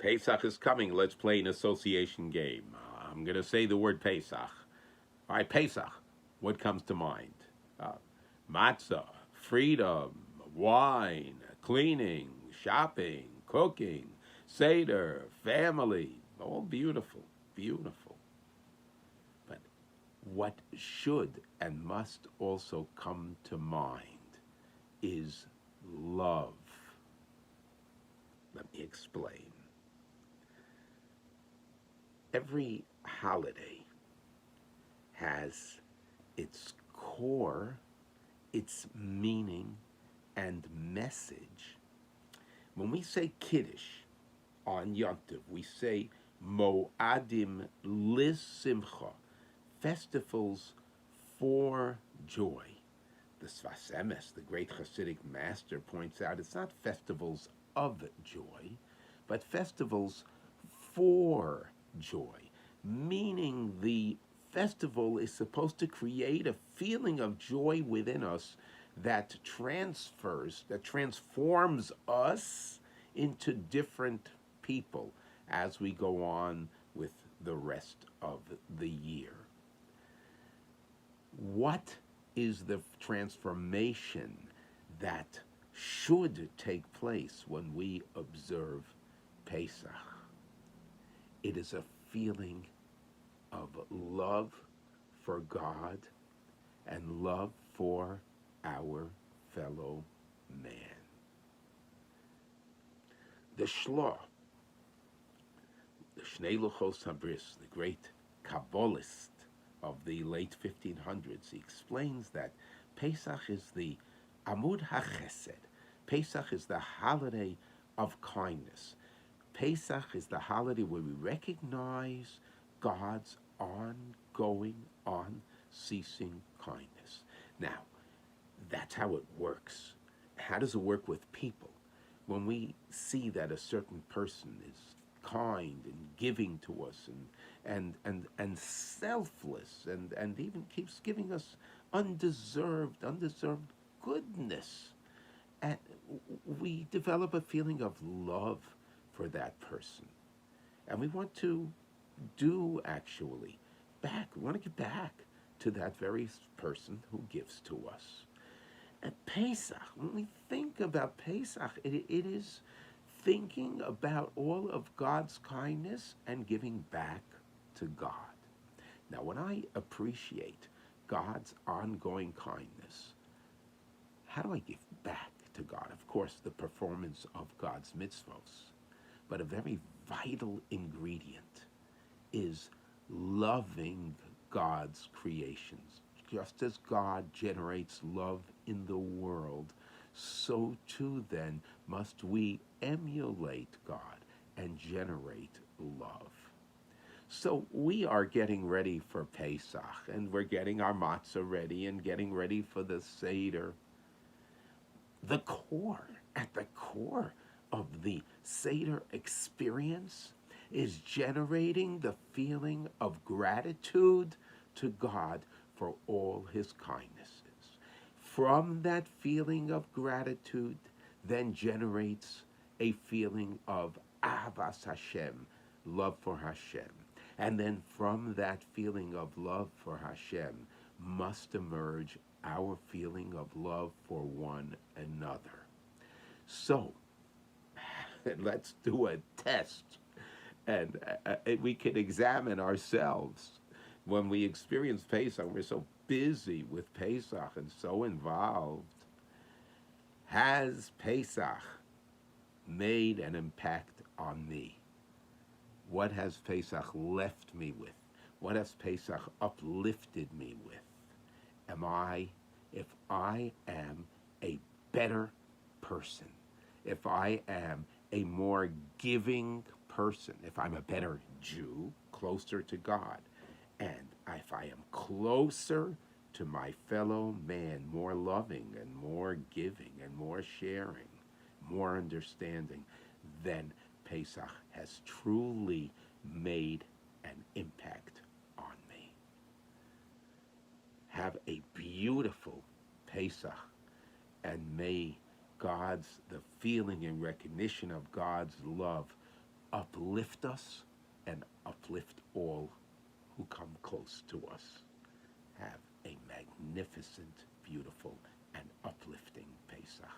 Pesach is coming. Let's play an association game. I'm going to say the word Pesach. All right, Pesach. What comes to mind? Uh, Matzah, freedom, wine, cleaning, shopping, cooking, Seder, family. All beautiful, beautiful. But what should and must also come to mind is love. Let me explain. Every holiday has its core, its meaning, and message. When we say Kiddush on Yontiv, we say Mo'adim Lisimcha, festivals for joy. The Sfas Emes, the great Hasidic master, points out it's not festivals of joy, but festivals for joy, meaning the festival is supposed to create a feeling of joy within us that transforms us into different people as we go on with the rest of the year. What is the transformation that should take place when we observe Pesach? It is a feeling of love for God and love for our fellow man. The Shloh, the Shnei Luchos Habris, the great Kabbalist of the late 1500s, he explains that Pesach is the Amud HaChesed. Pesach is the holiday of kindness. Pesach is the holiday where we recognize God's ongoing, unceasing kindness. Now, that's how it works. How does it work with people? When we see that a certain person is kind and giving to us and selfless and even keeps giving us undeserved goodness, and we develop a feeling of love for that person. And we want to we want to give back to that very person who gives to us. And Pesach, when we think about Pesach, it is thinking about all of God's kindness and giving back to God. Now, when I appreciate God's ongoing kindness, how do I give back to God? Of course, the performance of God's mitzvos. But a very vital ingredient is loving God's creations. Just as God generates love in the world, so too then must we emulate God and generate love. So we are getting ready for Pesach, and we're getting our matzah ready and getting ready for the Seder. At the core of the Seder experience is generating the feeling of gratitude to God for all his kindnesses. From that feeling of gratitude then generates a feeling of Ahavas Hashem, love for Hashem. And then from that feeling of love for Hashem must emerge our feeling of love for one another. So, let's do a test, and we can examine ourselves. When we experience Pesach, we're so busy with Pesach and so involved. Has Pesach made an impact on me? What has Pesach left me with? What has Pesach uplifted me with? If I am a better person, if I am a more giving person, if I'm a better Jew, closer to God, and if I am closer to my fellow man, more loving and more giving and more sharing, more understanding, then Pesach has truly made an impact on me. Have a beautiful Pesach, and may the feeling and recognition of God's love uplift us and uplift all who come close to us. Have a magnificent, beautiful, and uplifting Pesach.